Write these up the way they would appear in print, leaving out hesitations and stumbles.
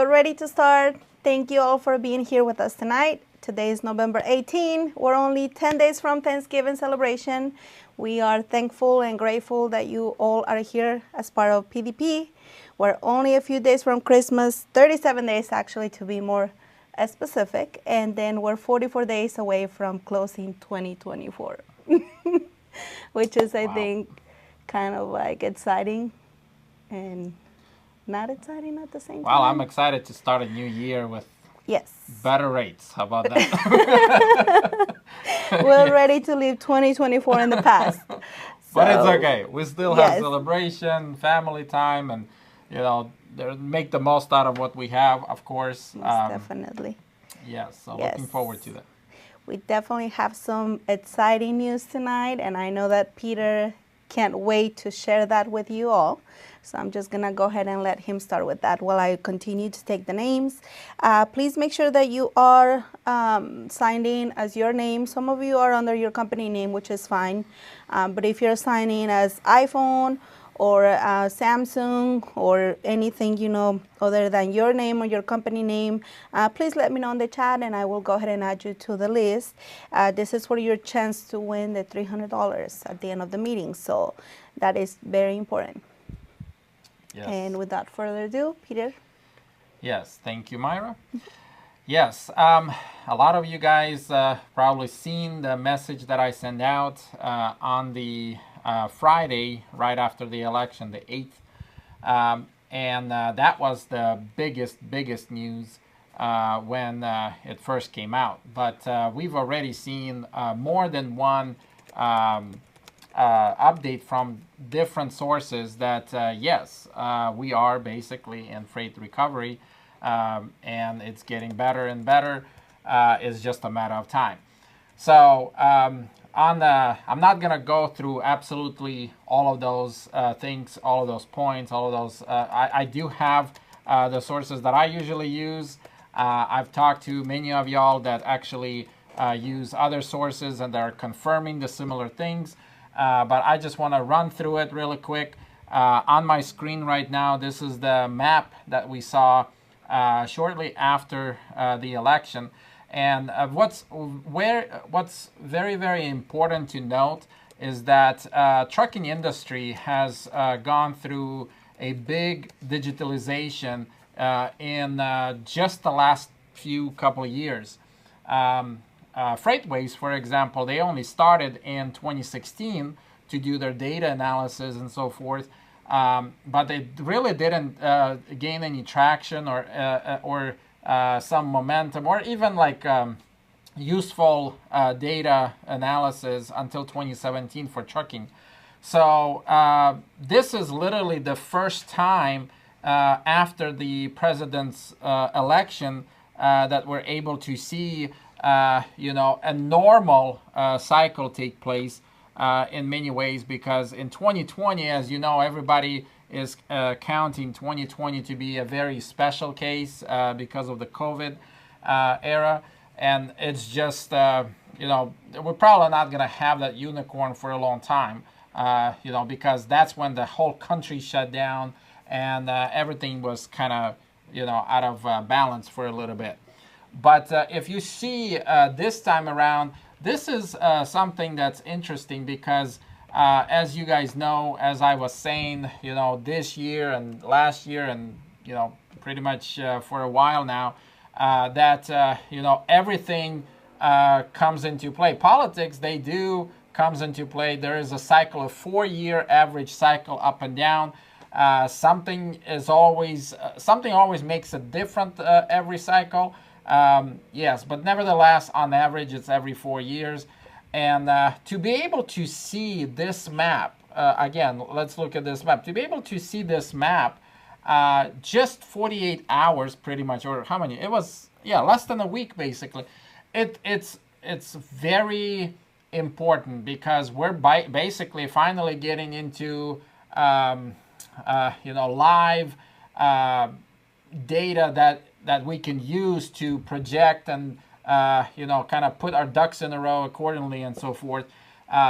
are ready to start. Thank you all for being here with us tonight. Today is November 18. We're only 10 days from Thanksgiving celebration. We are thankful and grateful that you all are here as part of PDP. We're only a few days from Christmas, 37 days actually to be more specific, and then we're 44 days away from closing 2024, which is, I think, kind of like exciting and not exciting at the same time. Well, I'm excited to start a new year with better rates. How about that? We're ready to leave 2024 in the past. But it's okay. We still have celebration, family time, and, you know, make the most out of what we have, of course. Definitely. Yes, so looking forward to that. We definitely have some exciting news tonight, and I know that Peter can't wait to share that with you all. So I'm just going to go ahead and let him start with that while I continue to take the names. Please make sure that you are signed in as your name. Some of you are under your company name, which is fine. But if you're signing as iPhone or Samsung or anything, you know, other than your name or your company name, please let me know in the chat and I will go ahead and add you to the list. This is for your chance to win the $300 at the end of the meeting. So that is very important. Yes. And without further ado, Peter. Yes, thank you, Myra. Yes, a lot of you guys probably seen the message that I sent out on the Friday, right after the election, the 8th. And that was the biggest news when it first came out. But we've already seen more than one update from different sources that, yes, we are basically in freight recovery, and it's getting better and better. It's just a matter of time. So I'm not going to go through absolutely all of those things, all of those points, all of those. I do have the sources that I usually use. I've talked to many of y'all that actually use other sources and they're confirming the similar things. But I just want to run through it really quick. On my screen right now, this is the map that we saw shortly after the election. And what's very, very important to note is that trucking industry has gone through a big digitalization in just the last couple of years. Freightways, for example, they only started in 2016 to do their data analysis and so forth, but they really didn't gain any traction or some momentum or even like useful data analysis until 2017 for trucking. So this is literally the first time after the president's election that we're able to see you know, a normal cycle take place in many ways, because in 2020, as you know, everybody is counting 2020 to be a very special case because of the COVID era. And it's just, you know, we're probably not going to have that unicorn for a long time, you know, because that's when the whole country shut down and everything was kind of, you know, out of balance for a little bit. But if you see this time around, this is something that's interesting because as you guys know, as I was saying, you know, this year and last year and, you know, pretty much for a while now, that, you know, everything comes into play. Politics, comes into play. There is a cycle, a 4-year average cycle up and down. Something always makes it different every cycle. Yes, but nevertheless, on average, it's every 4 years. And to be able to see this map, again, let's look at this map. To be able to see this map, just 48 hours pretty much, or how many? It was, yeah, less than a week basically. It's very important because we're basically finally getting into, you know, live data that we can use to project and, you know, kind of put our ducks in a row accordingly and so forth.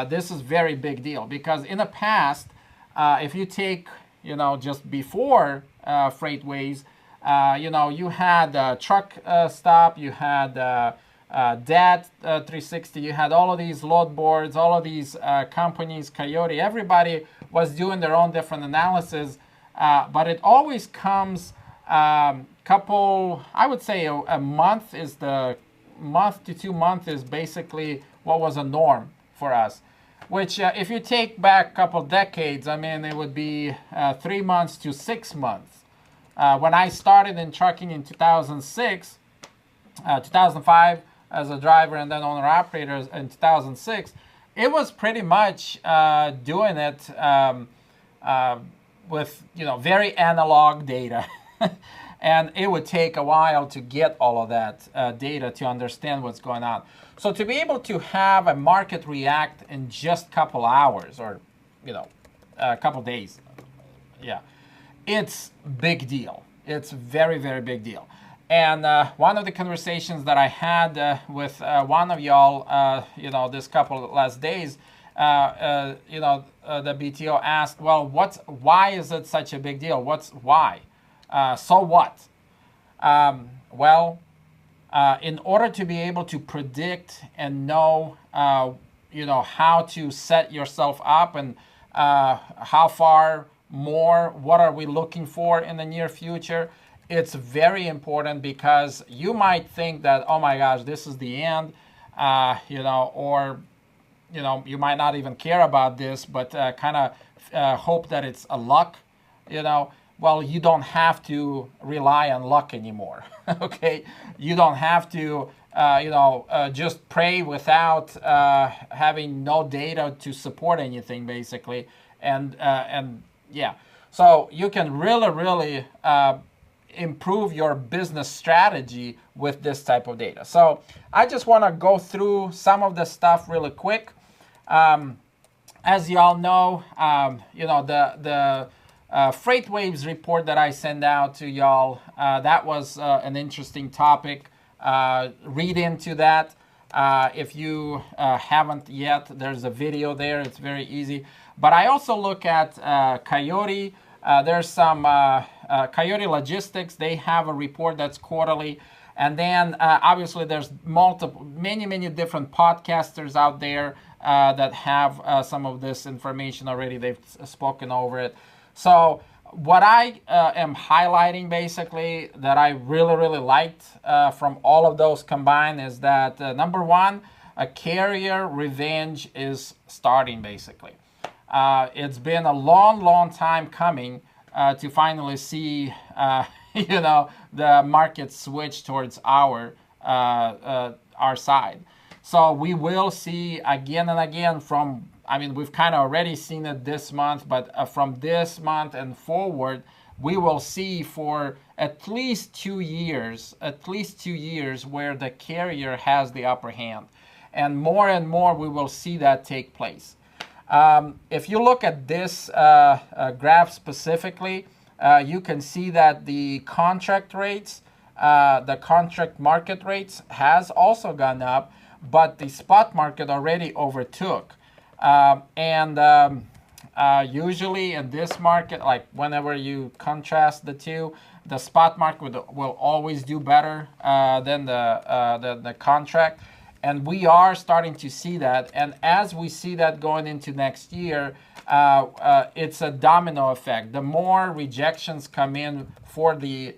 This is very big deal because in the past, if you take, you know, just before Freightways, You had truck stop, you had DAT 360, you had all of these load boards, all of these companies, Coyote, everybody was doing their own different analysis, but it always comes I would say a month is month to 2 months is basically what was a norm for us. Which, if you take back a couple decades, I mean, it would be 3 months to 6 months. When I started in trucking in 2006, 2005 as a driver and then owner operator in 2006, it was pretty much doing it with very analog data. And it would take a while to get all of that data to understand what's going on. So to be able to have a market react in just a couple hours or, a couple days, yeah, it's big deal. It's very, very big deal. And one of the conversations that I had with one of y'all, this couple of last days, the BTO asked, well, why is it such a big deal? Why? So what? In order to be able to predict and know, how to set yourself up and how far more, what are we looking for in the near future, it's very important because you might think that, oh my gosh, this is the end, or, you might not even care about this, but kind of hope that it's a luck, Well, you don't have to rely on luck anymore, okay? You don't have to, just pray without having no data to support anything, basically. And yeah, so you can really, really improve your business strategy with this type of data. So I just want to go through some of the stuff really quick. As you all know, the Freight Waves report that I send out to y'all, that was an interesting topic. Read into that. If you haven't yet, there's a video there. It's very easy. But I also look at Coyote. There's some Coyote Logistics. They have a report that's quarterly. And then obviously there's many different podcasters out there that have some of this information already. They've spoken over it. So what I am highlighting basically that I really, really liked from all of those combined is that number one, a carrier revenge is starting basically. It's been a long time coming to finally see, the market switch towards our side. So we will see again and again we've kind of already seen it this month, but from this month and forward, we will see for at least 2 years where the carrier has the upper hand. And more we will see that take place. If you look at this graph specifically, you can see that the contract rates, the contract market rates has also gone up, but the spot market already overtook. Usually in this market, like whenever you contrast the two, the spot market will always do better than the contract. And we are starting to see that. And as we see that going into next year, it's a domino effect. The more rejections come in for the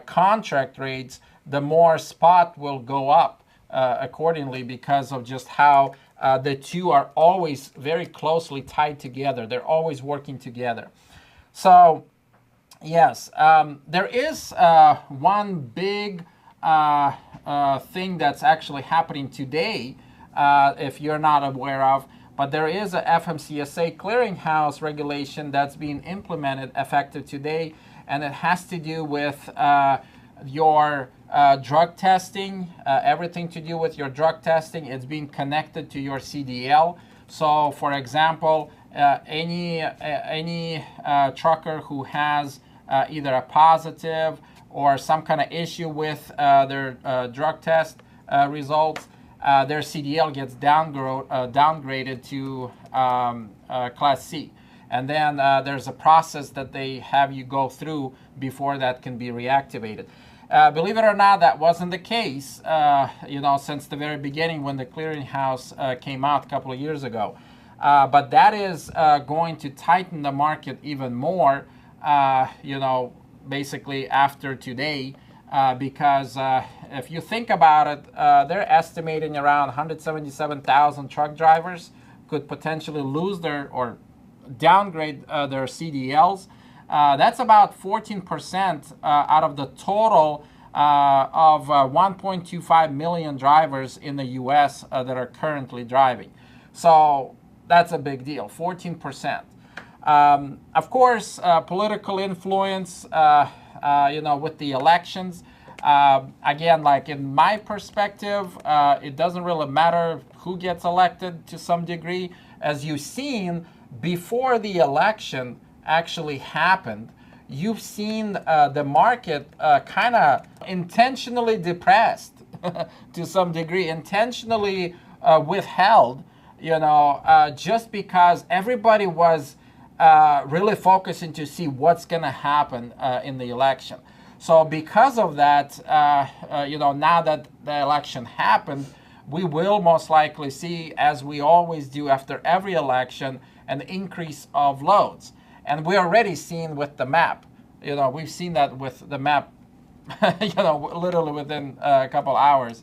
contract rates, the more spot will go up accordingly because of just how the two are always very closely tied together. They're always working together. So, yes, there is one big thing that's actually happening today, if you're not aware of, but there is a FMCSA clearinghouse regulation that's being implemented effective today, and it has to do with your drug testing, everything to do with your drug testing. It's being connected to your CDL. So, for example, any trucker who has either a positive or some kind of issue with their drug test results, their CDL gets downgraded to Class C. And then there's a process that they have you go through before that can be reactivated. Believe it or not, that wasn't the case, since the very beginning when the clearinghouse came out a couple of years ago. But that is going to tighten the market even more, basically after today, because if you think about it, they're estimating around 177,000 truck drivers could potentially lose their or downgrade their CDLs. That's about 14% out of the total of 1.25 million drivers in the U.S. That are currently driving. So that's a big deal, 14%. Of course, political influence, with the elections. Again, like in my perspective, it doesn't really matter who gets elected to some degree. As you've seen, before the election actually happened, you've seen the market kind of intentionally depressed to some degree, intentionally withheld, just because everybody was really focusing to see what's going to happen in the election. So because of that, now that the election happened, we will most likely see, as we always do after every election, an increase of loads. And we're already seeing with the map. We've seen that with the map, literally within a couple hours.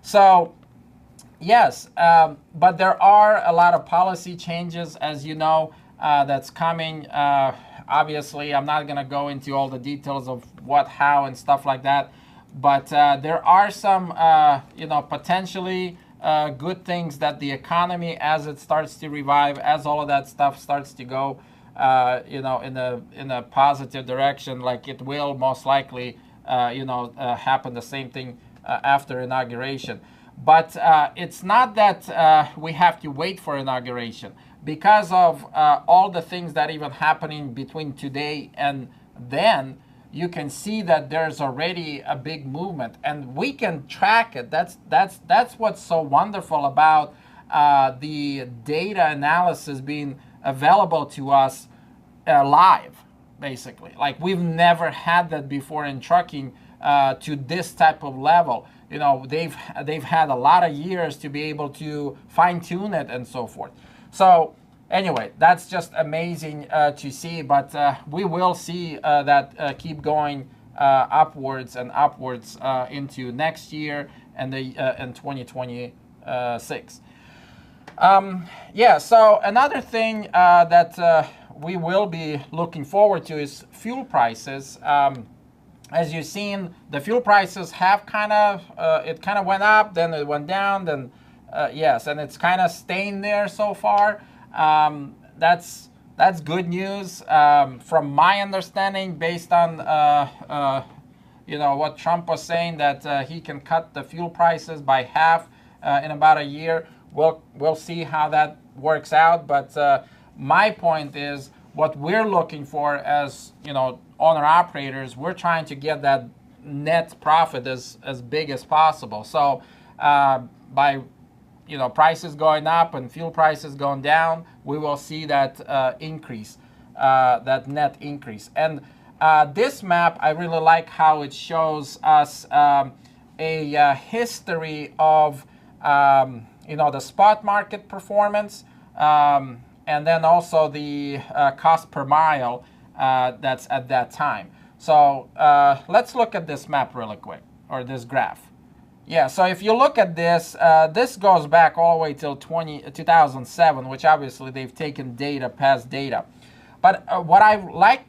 So, yes, but there are a lot of policy changes, as you know, that's coming. Obviously, I'm not going to go into all the details of what, how, and stuff like that. But there are some, potentially good things that the economy, as it starts to revive, as all of that stuff starts to go, in a positive direction, like it will most likely, happen the same thing after inauguration. But it's not that we have to wait for inauguration. Because of all the things that even happening between today and then, you can see that there's already a big movement, and we can track it. That's what's so wonderful about the data analysis being available to us live, basically. Like, we've never had that before in trucking to this type of level. They've had a lot of years to be able to fine tune it and so forth. So anyway, that's just amazing to see, but we will see that keep going upwards and upwards into next year and in 2026. So another thing that we will be looking forward to is fuel prices. As you've seen, the fuel prices have it kind of went up, then it went down, then and it's kind of staying there so far. That's good news from my understanding, based on what Trump was saying, that he can cut the fuel prices by half in about a year. We'll see how that works out. But my point is, what we're looking for as owner operators, we're trying to get that net profit as big as possible. So by prices going up and fuel prices going down, we will see that increase, that net increase. And this map, I really like how it shows us a history of the spot market performance, and then also the cost per mile that's at that time. So let's look at this map really quick, or this graph. Yeah, so if you look at this, this goes back all the way till 2007, which obviously they've taken past data. But what I like,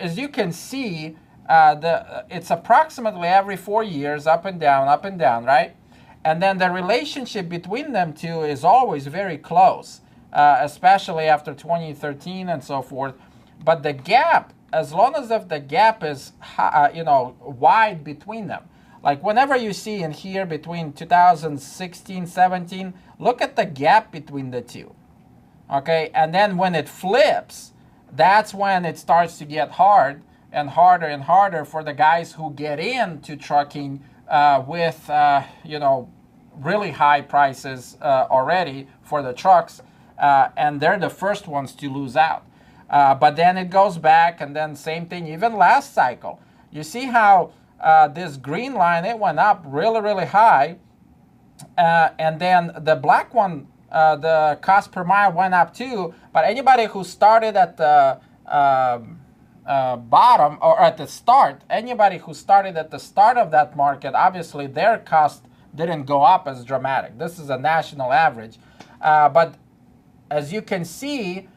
as you can see, it's approximately every 4 years, up and down, right? And then the relationship between them two is always very close, especially after 2013 and so forth. But the gap, as long as if the gap is wide between them, like whenever you see in here between 2016, 17, look at the gap between the two. Okay, and then when it flips, that's when it starts to get hard and harder and harder for the guys who get into trucking with really high prices already for the trucks, and they're the first ones to lose out. But then it goes back, and then same thing, even last cycle. You see how this green line, it went up really, really high. And then the black one, the cost per mile went up too. But anybody who started at the bottom or at the start, anybody who started at the start of that market, obviously their cost didn't go up as dramatic. This is a national average. But as you can see,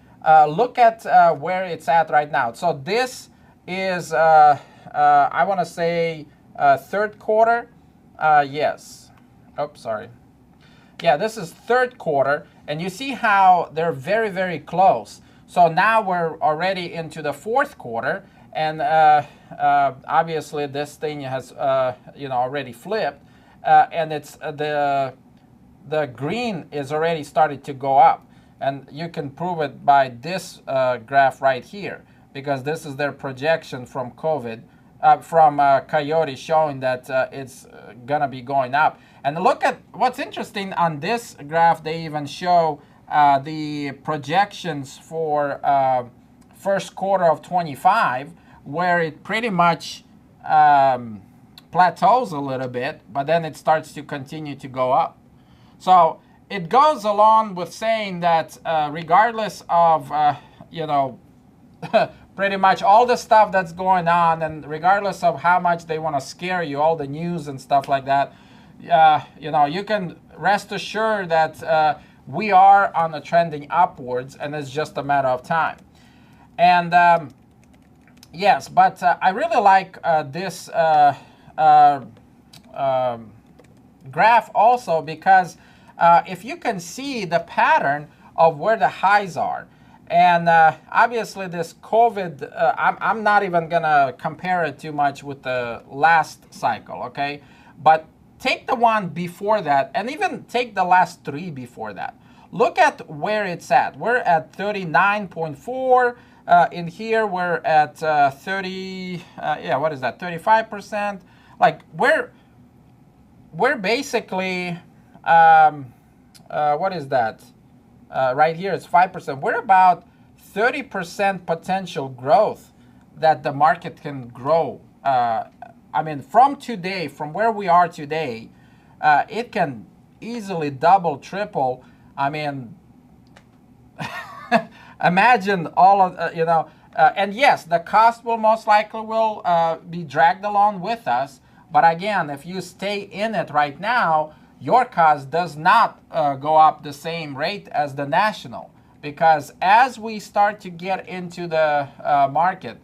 look at where it's at right now. So this is, I want to say, third quarter. Yes. Oops, sorry. Yeah, this is third quarter, and you see how they're very, very close. So now we're already into the fourth quarter, and obviously this thing has already flipped, and it's the green is already started to go up, and you can prove it by this graph right here, because this is their projection from COVID. From Coyote, showing that it's gonna be going up. And look at what's interesting on this graph. They even show the projections for first quarter of 25, where it pretty much plateaus a little bit, but then it starts to continue to go up. So it goes along with saying that regardless of pretty much all the stuff that's going on, and regardless of how much they want to scare you, all the news and stuff like that, you can rest assured that we are on a trending upwards, and it's just a matter of time. And yes, but I really like this graph also, because if you can see the pattern of where the highs are. And obviously this COVID, I'm not even going to compare it too much with the last cycle, okay? But take the one before that, and even take the last three before that. Look at where it's at. We're at 39.4. In here, we're at 30, what is that, 35%? Like, we're basically, what is that? Right here, it's 5%. We're about 30% potential growth that the market can grow. I mean, from today, from where we are today, it can easily double, triple. I mean, imagine all of, and yes, the cost will most likely will be dragged along with us. But again, if you stay in it right now, your cost does not go up the same rate as the national, because as we start to get into the market,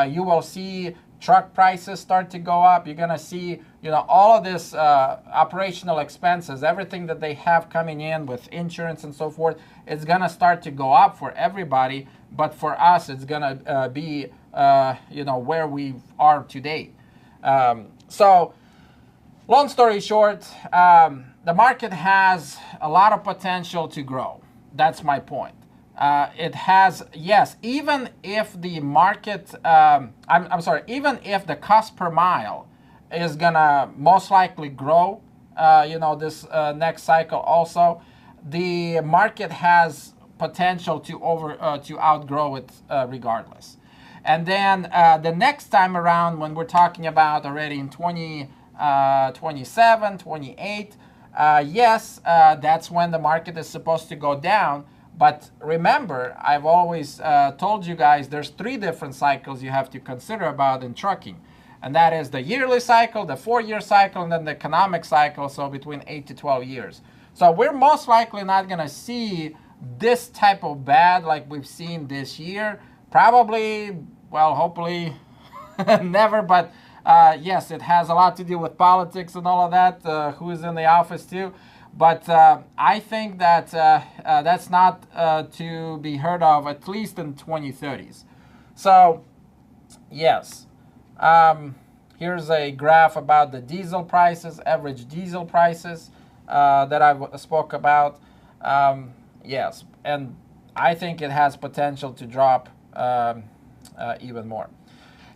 you will see truck prices start to go up. You're going to see, all of this operational expenses, everything that they have coming in with insurance and so forth, it's going to start to go up for everybody. But for us, it's going to be, where we are today. So long story short, the market has a lot of potential to grow. That's my point. It has, yes, even if the market, I'm sorry, even if the cost per mile is gonna most likely grow, this next cycle also, the market has potential to outgrow it regardless. And then the next time around, when we're talking about already in 2027, 28, yes, that's when the market is supposed to go down. But remember, I've always told you guys there's three different cycles you have to consider about in trucking. And that is the yearly cycle, the 4-year cycle, and then the economic cycle, so between 8 to 12 years. So we're most likely not going to see this type of bad like we've seen this year. Probably, well, hopefully never, but yes, it has a lot to do with politics and all of that, who is in the office too. But I think that that's not to be heard of, at least in 2030s. So, yes. Here's a graph about the diesel prices, average diesel prices that I spoke about. Yes, and I think it has potential to drop even more.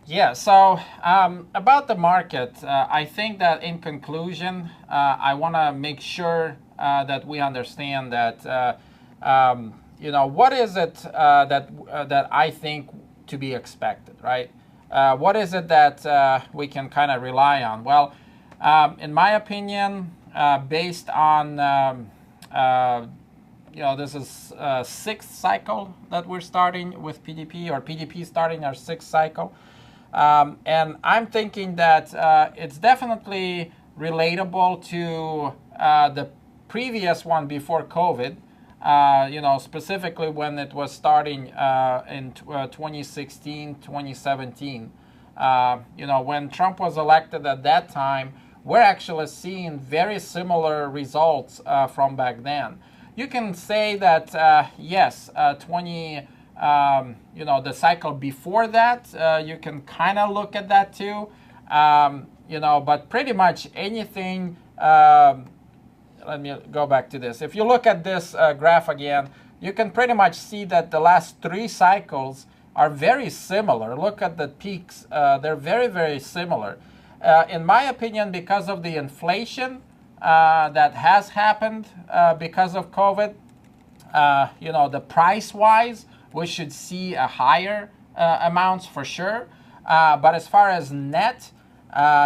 Yeah, so about the market, I think that in conclusion, I want to make sure that we understand that, what is it that I think to be expected, right? What is it that we can kind of rely on? Well, in my opinion, based on this is sixth cycle that we're starting with PDP, or PDP starting our sixth cycle. And I'm thinking that it's definitely relatable to the previous one before COVID, specifically when it was starting in 2016, 2017. When Trump was elected at that time, we're actually seeing very similar results from back then. You can say that, yes, the cycle before that, you can kind of look at that too, but pretty much anything, let me go back to this. If you look at this graph again, you can pretty much see that the last three cycles are very similar. Look at the peaks. They're very, very similar. In my opinion, because of the inflation that has happened because of COVID, the price-wise, we should see a higher amounts for sure. But as far as net,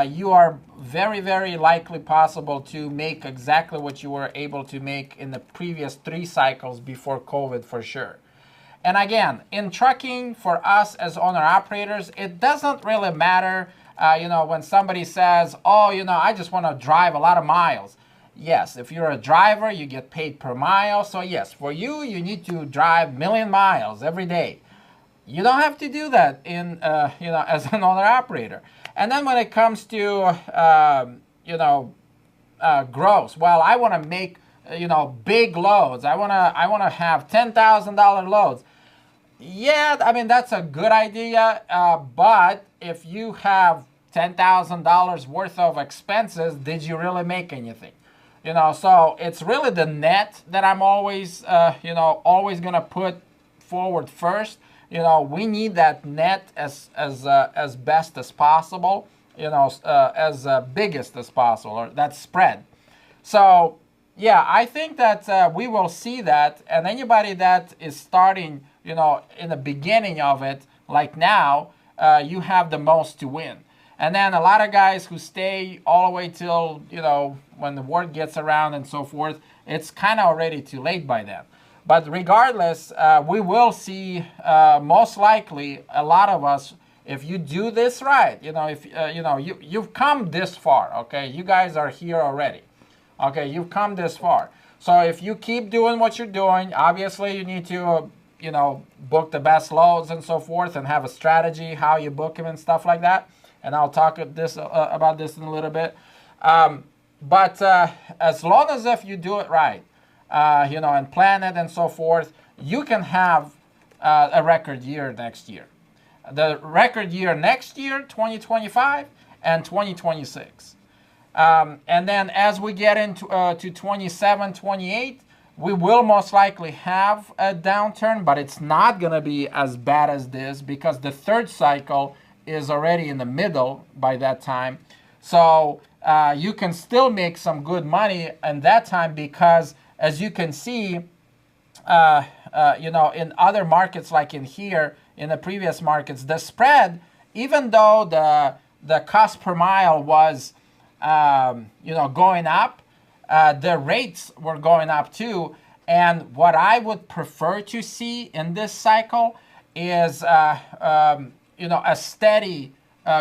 you are very, very likely possible to make exactly what you were able to make in the previous three cycles before COVID for sure. And again, in trucking, for us as owner-operators, it doesn't really matter, when somebody says, oh, I just want to drive a lot of miles. Yes, if you're a driver, you get paid per mile. So yes, for you, you need to drive 1,000,000 miles every day. You don't have to do that in, as an owner-operator. And then when it comes to, gross, well, I want to make, big loads. I want to have $10,000 loads. Yeah, I mean, that's a good idea. But if you have $10,000 worth of expenses, did you really make anything? So it's really the net that I'm always, always going to put forward first. We need that net as best as possible, as biggest as possible, or that spread. So, yeah, I think that we will see that, and anybody that is starting, in the beginning of it, like now, you have the most to win. And then a lot of guys who stay all the way till, when the word gets around and so forth, it's kind of already too late by then. But regardless, we will see most likely a lot of us, if you do this right, if you've come this far, okay, you guys are here already, okay, you've come this far. So if you keep doing what you're doing, obviously you need to, book the best loads and so forth, and have a strategy how you book them and stuff like that. And I'll talk about this in a little bit. But as long as if you do it right, and plan it and so forth, you can have a record year next year. The record year next year, 2025 and 2026. And then as we get into to 27, 28, we will most likely have a downturn, but it's not going to be as bad as this because the third cycle is already in the middle by that time. So you can still make some good money in that time because, as you can see, in other markets like in here, in the previous markets, the spread, even though the cost per mile was, going up, the rates were going up too. And what I would prefer to see in this cycle is, a steady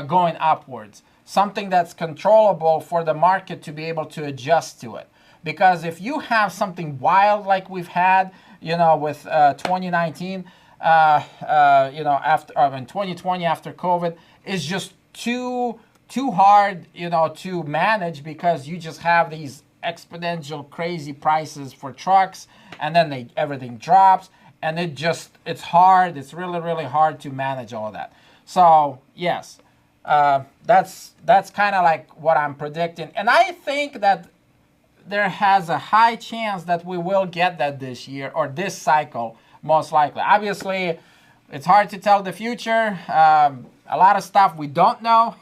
going upwards, something that's controllable for the market to be able to adjust to it. Because if you have something wild like we've had, with 2019, after in 2020 after COVID, is just too hard, to manage because you just have these exponential crazy prices for trucks, and then everything drops, and it's hard. It's really, really hard to manage all that. So yes, that's kind of like what I'm predicting, and I think that there has a high chance that we will get that this year or this cycle, most likely. Obviously, it's hard to tell the future. A lot of stuff we don't know.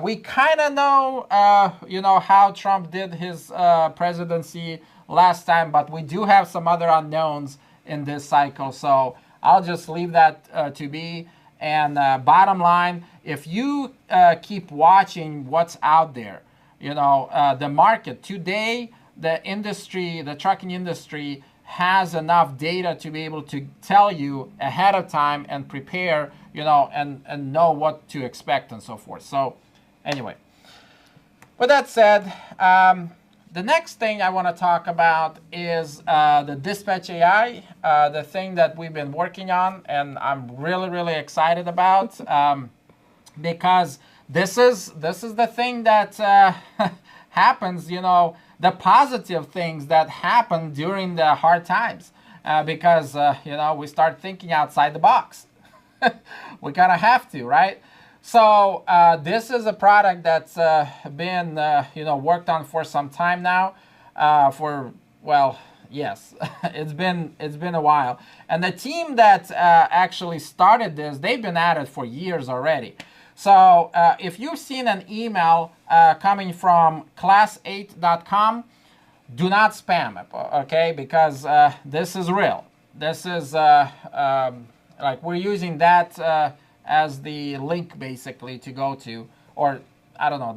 We kind of know, how Trump did his presidency last time, but we do have some other unknowns in this cycle. So I'll just leave that to be. And bottom line, if you keep watching what's out there, the market today, the industry, the trucking industry has enough data to be able to tell you ahead of time and prepare, and know what to expect and so forth. So anyway, with that said, the next thing I want to talk about is the Dispatch AI, the thing that we've been working on, and I'm really, really excited about, because this is the thing that happens, the positive things that happen during the hard times, because we start thinking outside the box. We kind of have to, right? So this is a product that's been worked on for some time now. Yes, it's been a while. And the team that actually started this, they've been at it for years already. So if you've seen an email coming from class8.com, do not spam it, okay? Because this is real. This is like we're using that as the link basically to go to, or I don't know,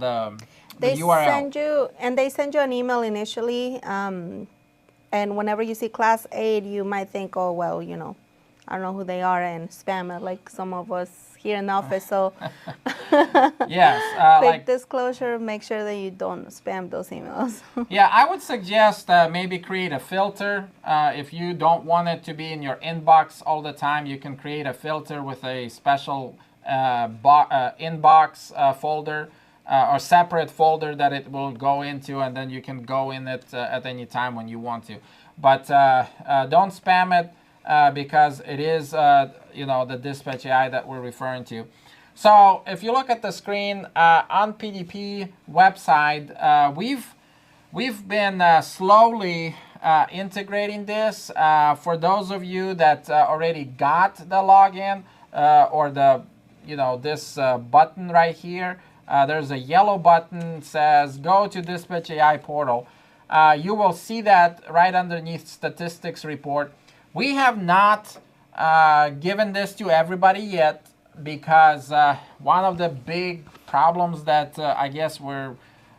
the URL. They send you an email initially, and whenever you see Class 8, you might think, oh, well, I don't know who they are, and spam it like some of us here in the office. So yes, quick disclosure, make sure that you don't spam those emails. Yeah, I would suggest maybe create a filter. If you don't want it to be in your inbox all the time, you can create a filter with a special inbox folder or separate folder that it will go into, and then you can go in it at any time when you want to. But don't spam it. Because it is, the Dispatch AI that we're referring to. So if you look at the screen on PDP website, we've been slowly integrating this. For those of you that already got the login or the this button right here, there's a yellow button says go to Dispatch AI portal. You will see that right underneath statistics report. We have not given this to everybody yet because one of the big problems that I guess we're,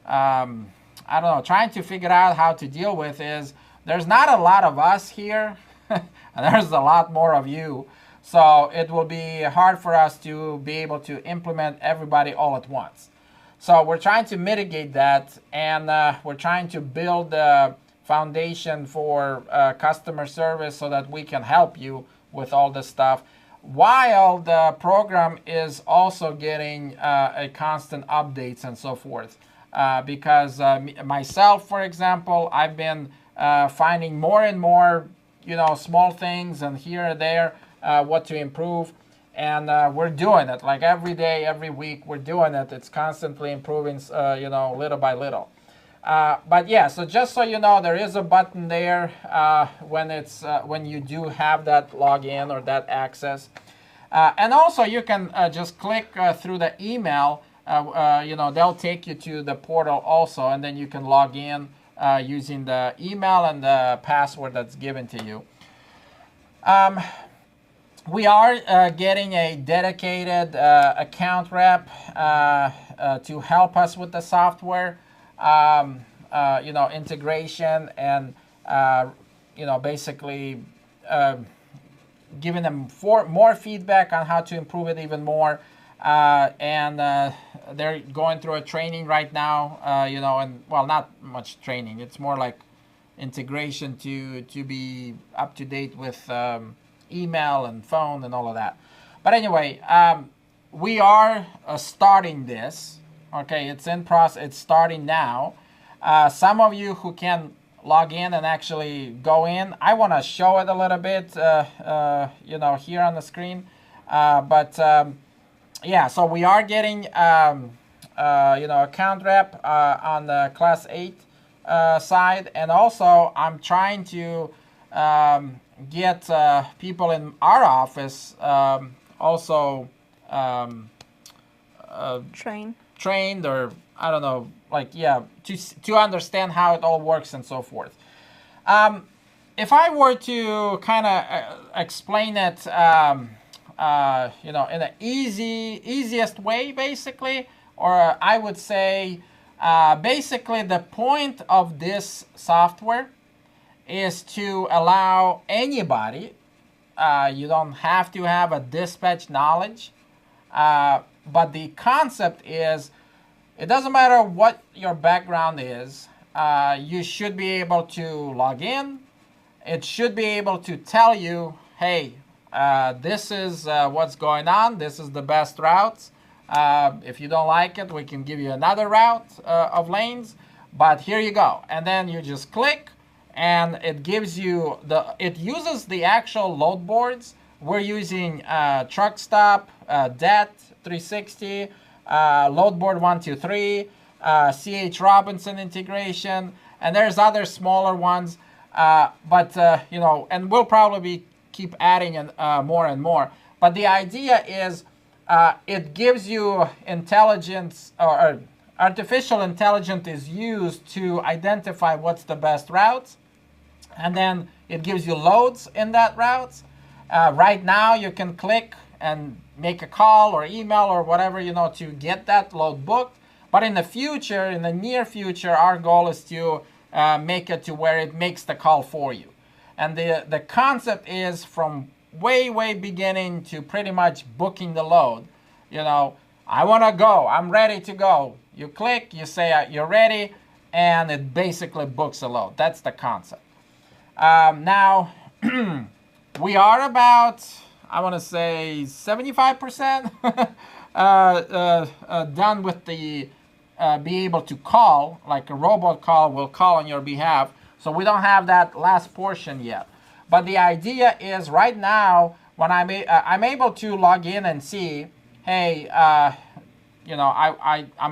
trying to figure out how to deal with is there's not a lot of us here, and there's a lot more of you. So it will be hard for us to be able to implement everybody all at once. So we're trying to mitigate that, and we're trying to build the foundation for customer service so that we can help you with all this stuff, while the program is also getting a constant updates and so forth. Because myself, for example, I've been finding more and more, small things and here and there what to improve. And we're doing it like every day, every week. We're doing it. It's constantly improving, little by little. But yeah, so just so you know, there is a button there when you do have that login or that access. And also you can just click through the email. They'll take you to the portal also, and then you can log in using the email and the password that's given to you. We are getting a dedicated account rep to help us with the software. Integration and, basically giving them more feedback on how to improve it even more. And they're going through a training right now, not much training. It's more like integration to be up to date with email and phone and all of that. But anyway, we are starting this. Okay, it's in process. It's starting now. Some of you who can log in and actually go in, I want to show it a little bit, here on the screen. Yeah, so we are getting, account rep on the Class 8 side, and also I'm trying to get people in our office also trained, or I don't know, to understand how it all works and so forth. if I were to kind of explain it, in an easiest way, basically, or I would say, basically, the point of this software is to allow anybody. You don't have to have a dispatch knowledge, but the concept is, it doesn't matter what your background is. You should be able to log in. It should be able to tell you, hey, this is what's going on. This is the best routes. If you don't like it, we can give you another route of lanes. But here you go. And then you just click, and it gives you it uses the actual load boards. We're using Truck Stop, DET 360, Load Board 123, CH Robinson integration, and there's other smaller ones. And we'll probably keep adding more and more. But the idea is it gives you intelligence, or artificial intelligence is used to identify what's the best routes. And then it gives you loads in that routes. Right now, you can click and make a call or email or whatever, to get that load booked. But in the future, in the near future, our goal is to make it to where it makes the call for you. And the concept is from way beginning to pretty much booking the load. I want to go. I'm ready to go. You click, you say you're ready, and it basically books a load. That's the concept. Now, we are about, I want to say, 75% done with the be able to call, like a robot call will call on your behalf. So we don't have that last portion yet. But the idea is right now, when I'm able to log in and see, hey, I'm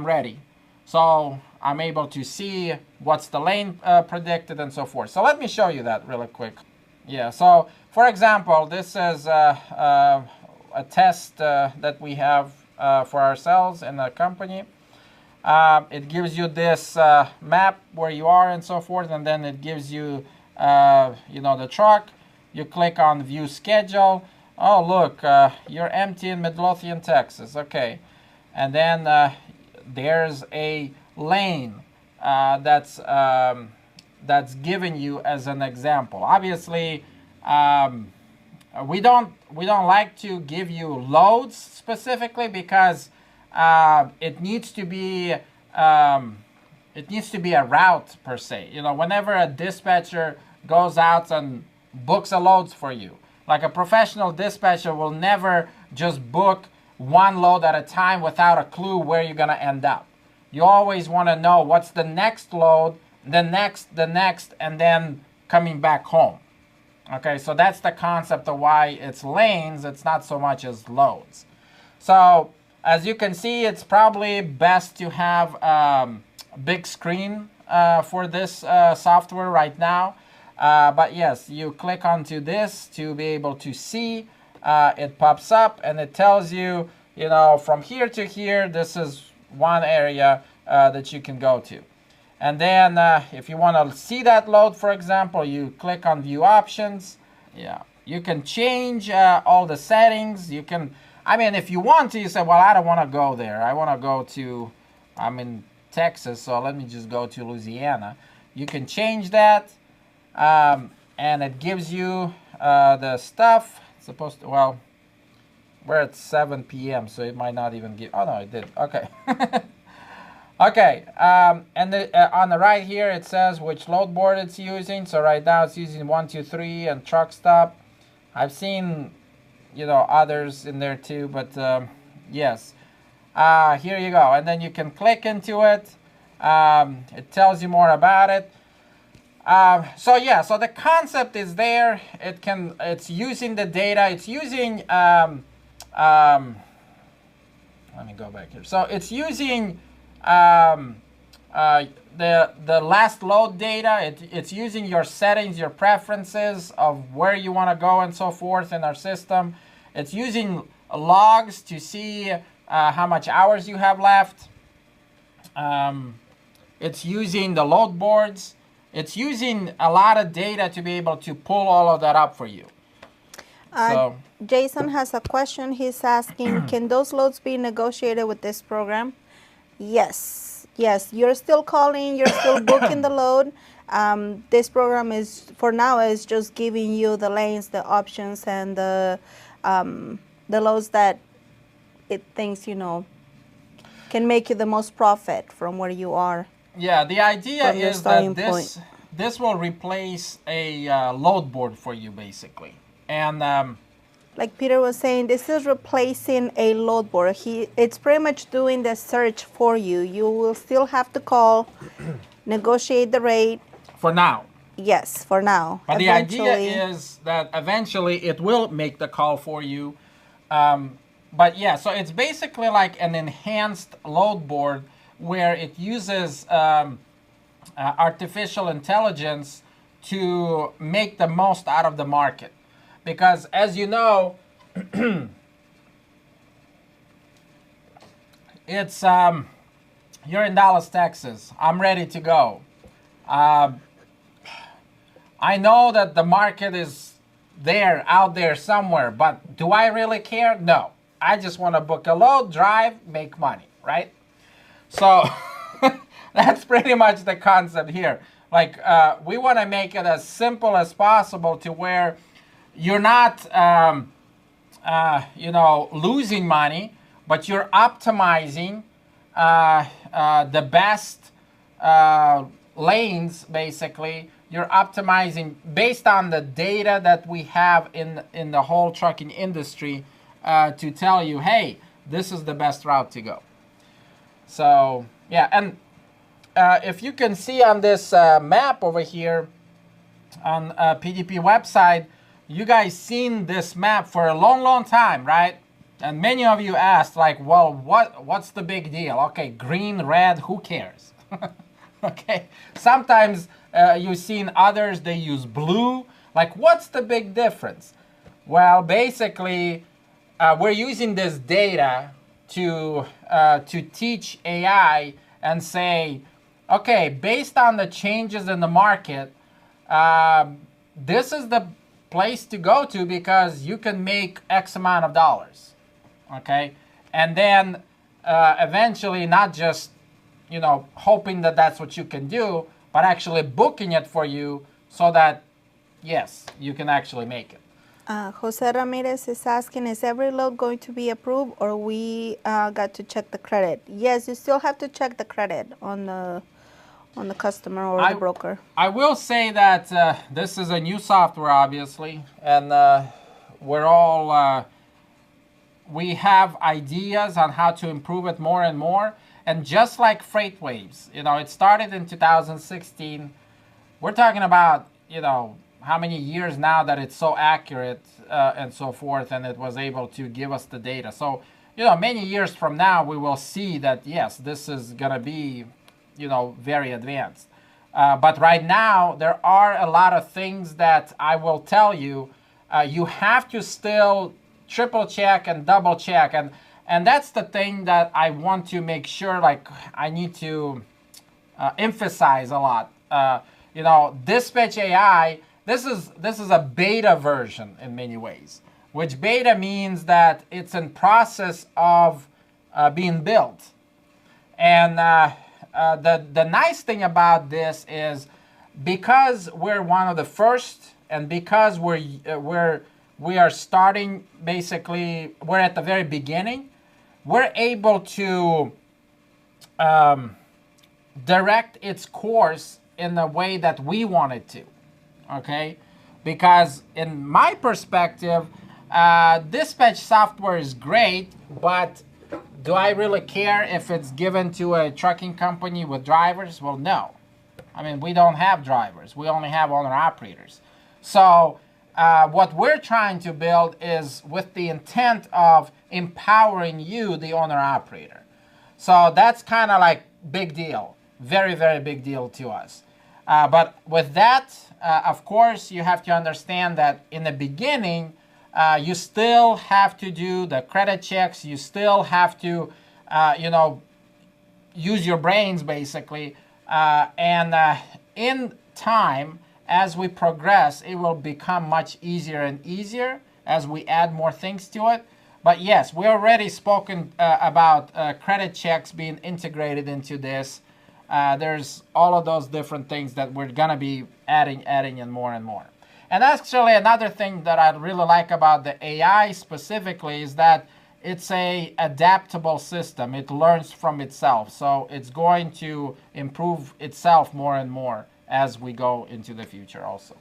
ready. So I'm able to see what's the lane predicted and so forth. So let me show you that really quick. Yeah, so for example, this is a test that we have for ourselves in the company. It gives you this map where you are and so forth, and then it gives you, the truck. You click on View Schedule. Oh, look, you're empty in Midlothian, Texas. Okay, and then there's a lane that's given you as an example. Obviously, we don't like to give you loads specifically because it needs to be a route per se. Whenever a dispatcher goes out and books a loads for you, like a professional dispatcher will never just book one load at a time without a clue where you're gonna end up. You always want to know what's the next load, the next, and then coming back home. Okay, so that's the concept of why it's lanes. It's not so much as loads. So as you can see, it's probably best to have a big screen for this software right now. But yes, you click onto this to be able to see. It pops up and it tells you, from here to here, this is one area that you can go to. And then if you want to see that load, for example, you click on View Options. Yeah, you can change all the settings. You can, if you want to, you say, well, I don't want to go there. I want to go to, I'm in Texas, so let me just go to Louisiana. You can change that, and it gives you the stuff. It's supposed to, well, we're at 7 p.m., so it might not even give, oh no, it did, okay. Okay, and on the right here, it says which load board it's using. So right now it's using 123 and Truck Stop. I've seen, others in there too, but yes. Here you go, and then you can click into it. It tells you more about it. So the concept is there. It's using the data. It's using, let me go back here. So it's using the last load data. It's using your settings, your preferences of where you want to go and so forth in our system. It's using logs to see how much hours you have left. It's using the load boards it's using a lot of data to be able to pull all of that up for you. So Jason has a question. He's asking, can those loads be negotiated with this program? Yes. Yes. You're still calling. You're still booking the load. This program is, for now, is just giving you the lanes, the options, and the loads that it thinks, can make you the most profit from where you are. Yeah, the idea is that this will replace a load board for you, basically. And like Peter was saying, this is replacing a load board. It's pretty much doing the search for you. You will still have to call, negotiate the rate. For now. Yes, for now. But the idea is that eventually it will make the call for you. But yeah, so it's basically like an enhanced load board where it uses artificial intelligence to make the most out of the market. Because as you know, it's you're in Dallas, Texas. I'm ready to go. I know that the market is out there somewhere, but do I really care? No. I just want to book a load, drive, make money, right? So that's pretty much the concept here. Like we want to make it as simple as possible to where you're not, losing money, but you're optimizing the best lanes, basically. You're optimizing based on the data that we have in the whole trucking industry to tell you, hey, this is the best route to go. So, yeah, and if you can see on this map over here on PDP website, you guys seen this map for a long, long time, right? And many of you asked, like, well, what's the big deal? Okay, green, red, who cares? Okay, sometimes you've seen others, they use blue. Like, what's the big difference? Well, basically, we're using this data to teach AI and say, okay, based on the changes in the market, this is the place to go to because you can make X amount of dollars, okay? And then eventually not just, hoping that that's what you can do, but actually booking it for you so that, yes, you can actually make it. Jose Ramirez is asking, is every load going to be approved or we got to check the credit? Yes, you still have to check the credit on the customer or the broker. I will say that this is a new software, obviously, and we have ideas on how to improve it more and more. And just like freight waves, it started in 2016. We're talking about, how many years now that it's so accurate and so forth, and it was able to give us the data. So, many years from now, we will see that, yes, this is going to be, very advanced. But right now, there are a lot of things that I will tell you, you have to still triple check and double check. And that's the thing that I want to make sure, like, I need to emphasize a lot. Dispatch AI, this is a beta version in many ways, which beta means that it's in process of being built. And the nice thing about this is because we're one of the first, and because we are starting, basically, we're at the very beginning, we're able to direct its course in the way that we want it to, okay? Because in my perspective, dispatch software is great, but do I really care if it's given to a trucking company with drivers? Well, no. I mean, we don't have drivers. We only have owner-operators. So what we're trying to build is with the intent of empowering you, the owner-operator. So that's kind of like big deal. Very, very big deal to us. But with that, of course, you have to understand that in the beginning, you still have to do the credit checks. You still have to, use your brains, basically. And in time, as we progress, it will become much easier and easier as we add more things to it. But yes, we already spoken about credit checks being integrated into this. There's all of those different things that we're gonna be adding and more and more. And actually, another thing that I really like about the AI specifically is that it's a adaptable system. It learns from itself, so it's going to improve itself more and more as we go into the future also.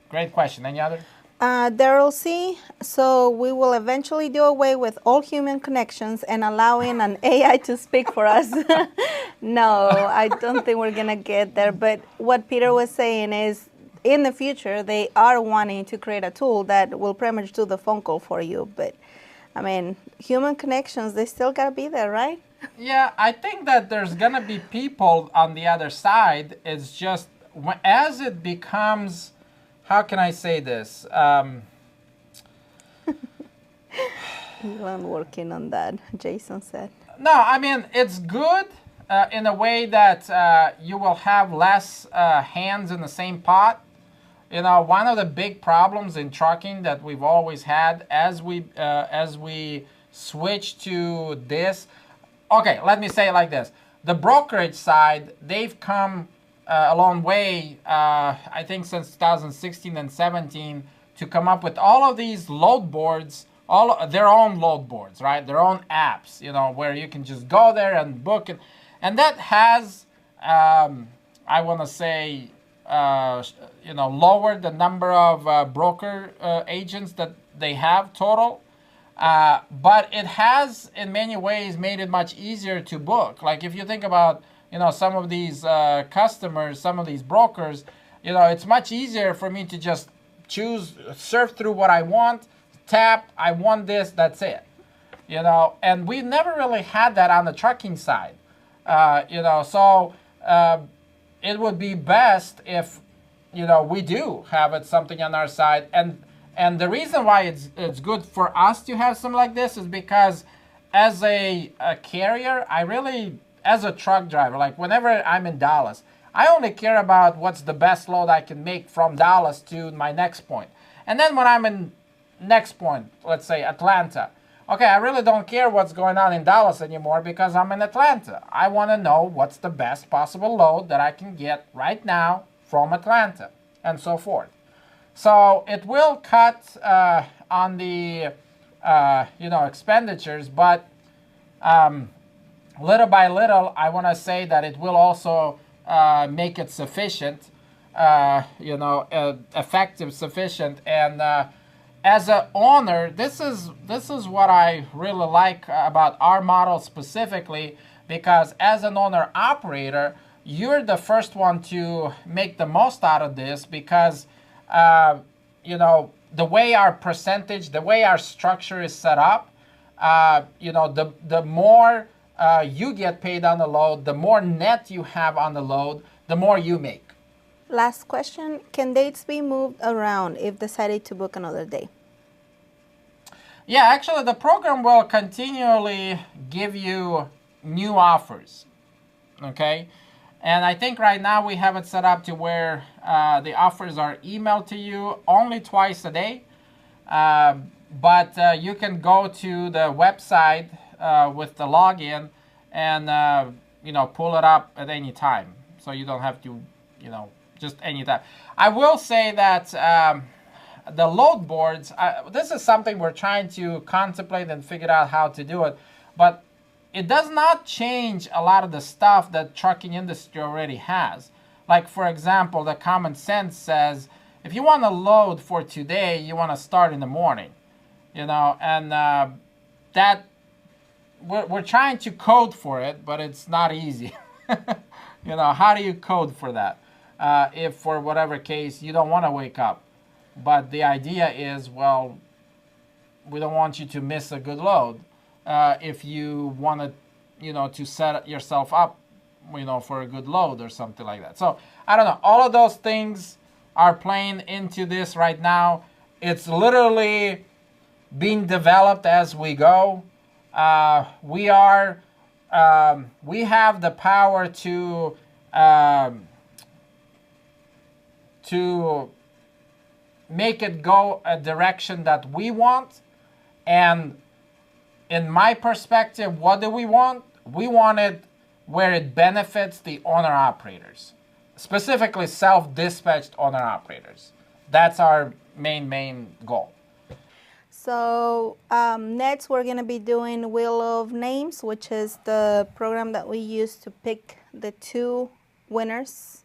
Great question. Any other? Daryl C. So we will eventually do away with all human connections and allowing an AI to speak for us. No, I don't think we're going to get there. But what Peter was saying is in the future, they are wanting to create a tool that will pretty much do the phone call for you. But I mean, human connections, they still got to be there, right? Yeah, I think that there's going to be people on the other side. It's just as it becomes, how can I say this? Elon working on that, Jason said. No, I mean, it's good in a way that you will have less hands in the same pot. You know, one of the big problems in trucking that we've always had as we switch to this. Okay, let me say it like this: the brokerage side, they've come a long way. I think since 2016 and 17 to come up with all of these load boards, all their own load boards, right? Their own apps, you know, where you can just go there and book it, and that has, I want to say, you know, lowered the number of broker agents that they have total. But it has, in many ways, made it much easier to book. Like if you think about, you know, some of these customers, some of these brokers, you know, it's much easier for me to just choose, surf through what I want, tap, I want this, that's it. You know, and we never really had that on the trucking side. You know, so it would be best if, you know, we do have it something on our side. And the reason why it's good for us to have something like this is because as a carrier, I really, as a truck driver, like whenever I'm in Dallas, I only care about what's the best load I can make from Dallas to my next point. And then when I'm in next point, let's say Atlanta, okay, I really don't care what's going on in Dallas anymore because I'm in Atlanta. I want to know what's the best possible load that I can get right now from Atlanta and so forth. So it will cut on the you know, expenditures, but little by little, I want to say that it will also make it sufficient, you know, effective, sufficient. And as an owner, this is what I really like about our model specifically, because as an owner operator, you're the first one to make the most out of this because you know, the way our percentage, the way our structure is set up, you know, the more you get paid on the load, the more net you have on the load, the more you make. Last question, can dates be moved around if decided to book another day? Yeah, actually the program will continually give you new offers, okay? And I think right now we have it set up to where the offers are emailed to you only twice a day. But you can go to the website with the login and, you know, pull it up at any time. So you don't have to, you know, just any time. I will say that the load boards, this is something we're trying to contemplate and figure out how to do it. But it does not change a lot of the stuff that trucking industry already has. Like, for example, the common sense says, if you want to load for today, you want to start in the morning, you know, and that we're trying to code for it, but it's not easy. You know, how do you code for that? If for whatever case you don't want to wake up. But the idea is, well, we don't want you to miss a good load. If you want to, you know, to set yourself up, you know, for a good load or something like that. So I don't know. All of those things are playing into this right now. It's literally being developed as we go. We have the power to to make it go a direction that we want. And in my perspective, what do we want? We want it where it benefits the owner-operators, specifically self-dispatched owner-operators. That's our main goal. So next we're going to be doing Wheel of Names, which is the program that we use to pick the 2 winners.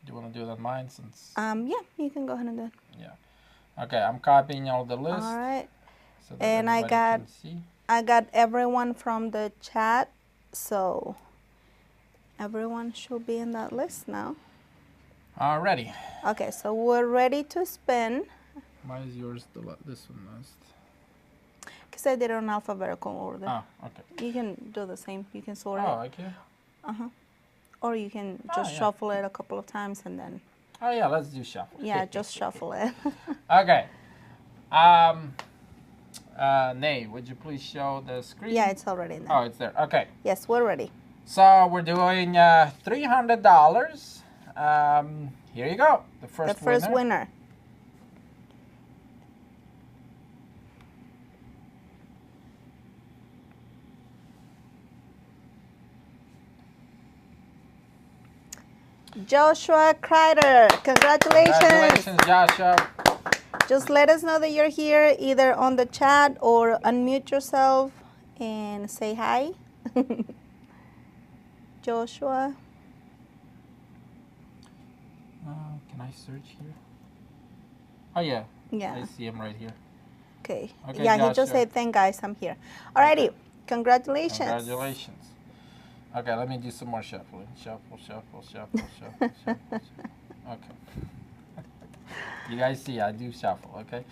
Do you want to do that mine since? Yeah, you can go ahead and do it. Yeah. Okay, I'm copying all the list. All right. So that And I got everyone from the chat, so everyone should be in that list now. Alrighty. Okay, so we're ready to spin. Why is yours this one last? Because I did it in alphabetical order. Oh, okay. You can do the same. You can sort it. Oh, okay. Or you can just shuffle it a couple of times and then. Oh yeah, let's do shuffle. Yeah, just shuffle it. Okay. Nay, would you please show the screen? Yeah, it's already there. Oh, it's there. Okay. Yes, we're ready. So we're doing $300. Here you go. The first winner. Joshua Kreider. Congratulations. Congratulations, Joshua. Just let us know that you're here either on the chat or unmute yourself and say hi. Joshua. Can I search here? Oh, yeah. Yeah. I see him right here. Okay. Okay, Yeah, Joshua. he just said, thank guys, I'm here. Alrighty. Okay. Congratulations. Congratulations. Okay, let me do some more shuffling. Shuffle. Okay. You guys see, I do shuffle, okay?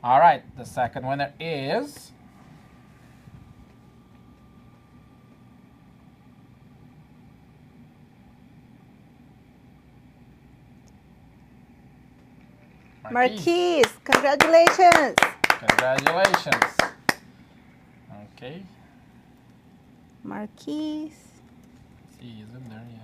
All right, the second winner is... Marquise. Congratulations. Congratulations. Okay. Marquise. See, he's in there, yes.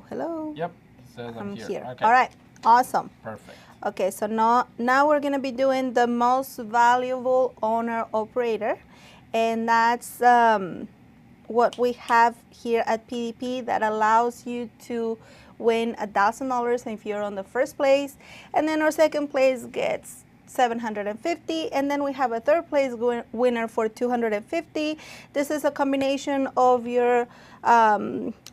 Hello. Yep, it says I'm here. Okay. All right, awesome. Perfect. Okay, so now we're going to be doing the most valuable owner operator, and that's what we have here at PDP that allows you to win $1,000 if you're on the first place, and then our second place gets $750, and then we have a third place winner for $250. This is a combination of your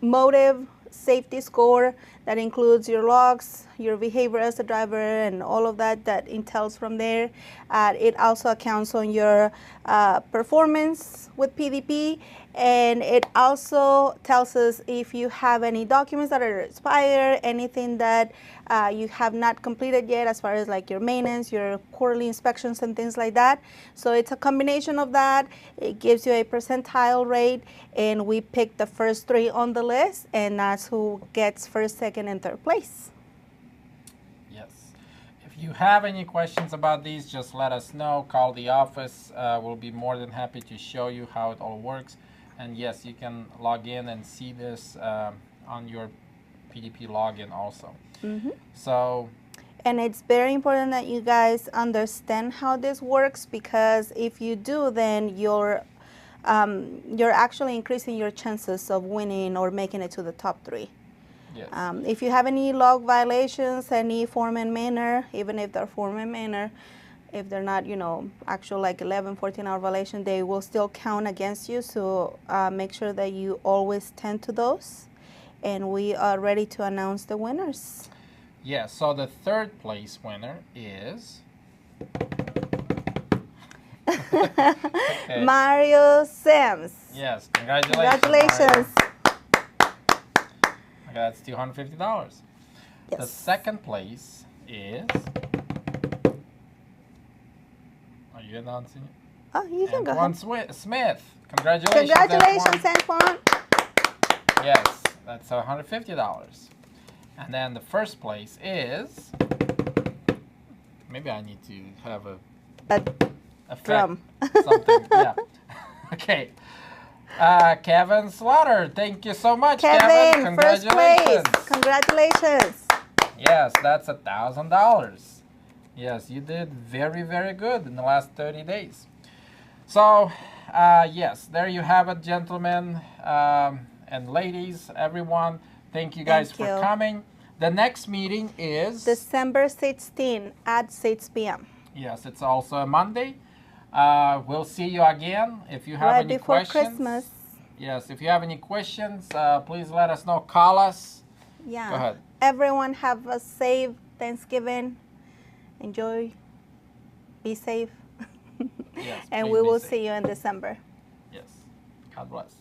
motive safety score that includes your logs, your behavior as a driver, and all of that entails from there. It also accounts on your performance with PDP, and it also tells us if you have any documents that are expired, anything that you have not completed yet as far as like your maintenance, your quarterly inspections and things like that. So it's a combination of that. It gives you a percentile rate, and we pick the first 3 on the list, and that's who gets first, second, and third place. Yes. If you have any questions about these, just let us know. Call the office. We'll be more than happy to show you how it all works. And yes, you can log in and see this on your PDP login also. So, and it's very important that you guys understand how this works, because if you do, then you're actually increasing your chances of winning or making it to the top 3. yes. If you have any log violations, any form and manner, even if they're form and manner, if they're not, actual like 11, 14-hour violation, they will still count against you. So make sure that you always tend to those. And we are ready to announce the winners. Yeah, so the third place winner is... Okay. Mario Sims. Yes, congratulations. Congratulations. Okay, that's $250. Yes. The second place is... Are you announcing it? Oh, you can Antoine go ahead. Smith. Congratulations. Congratulations, Antoine. Yes, that's $150. And then the first place is... Maybe I need to have a effect, drum. something. Yeah. Okay. Kevin Slaughter. Thank you so much, Kevin, first place. Congratulations. Congratulations. Yes, that's $1,000. Yes, you did very, very good in the last 30 days. So, yes, there you have it, gentlemen and ladies, everyone. Thank you guys for coming. The next meeting is December 16 at 6 p.m. Yes, it's also a Monday. We'll see you again. If you have any questions. Right before Christmas. Yes, if you have any questions, please let us know. Call us. Yeah. Go ahead. Everyone have a safe Thanksgiving. Enjoy. Be safe. Yes, and we will see you in December. Yes. God bless.